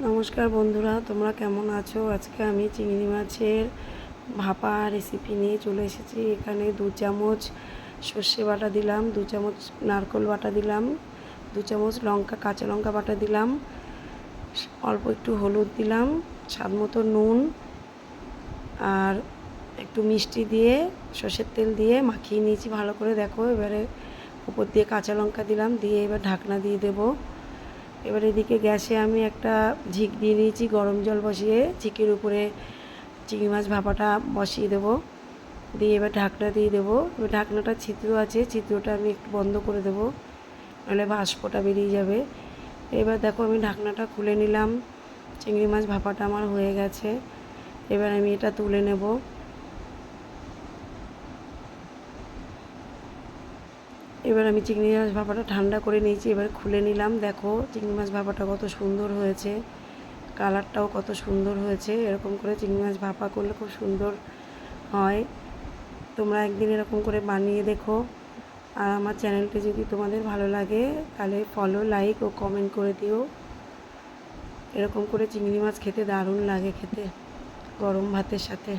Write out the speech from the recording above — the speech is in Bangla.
নমস্কার বন্ধুরা, তোমরা কেমন আছো? আজকে আমি চিংড়ি মাছের ভাপা রেসিপি নিয়ে চলে এসেছি। এখানে 2 চামচ সর্ষে বাটা দিলাম, 2 চামচ নারকেল বাটা দিলাম, 2 চামচ কাঁচা লঙ্কা বাটা দিলাম, অল্প একটু হলুদ দিলাম, স্বাদ মতো নুন আর একটু মিষ্টি দিয়ে সর্ষের তেল দিয়ে মাখিয়ে নিয়েছি ভালো করে। দেখো, এবারে উপর দিয়ে কাঁচা লঙ্কা দিলাম, দিয়ে এবার ঢাকনা দিয়ে দেবো। এবার এদিকে গ্যাসে আমি একটা ঝিক দিয়ে নিয়েছি, গরম জল বসিয়ে ঝিকের উপরে চিংড়ি মাছ ভাপাটা বসিয়ে দেবো, দিয়ে এবার ঢাকনা দিয়ে দেবো। এবার ঢাকনাটা ছিদ্র আছে, ছিদ্রটা আমি একটু বন্ধ করে দেবো, নাহলে বাষ্পটা বেরিয়ে যাবে। এবার দেখো, আমি ঢাকনাটা খুলে নিলাম, চিংড়ি মাছ ভাপাটা আমার হয়ে গেছে। এবার আমি এটা তুলে নেব। এবার আমি চিংড়ি মাছ ভাপাটা ঠান্ডা করে নিয়েছি, এবার খুলে নিলাম। দেখো, চিংড়ি মাছ ভাপাটা কত সুন্দর হয়েছে, কালারটাও কত সুন্দর হয়েছে। এরকম করে চিংড়ি মাছ ভাপা করলে খুব সুন্দর হয়। তোমরা একদিন এরকম করে বানিয়ে দেখো। আর আমার চ্যানেলটি যদি তোমাদের ভালো লাগে তাহলে ফলো, লাইক ও কমেন্ট করে দিও। এরকম করে চিংড়ি মাছ খেতে দারুণ লাগে, খেতে গরম ভাতের সাথে।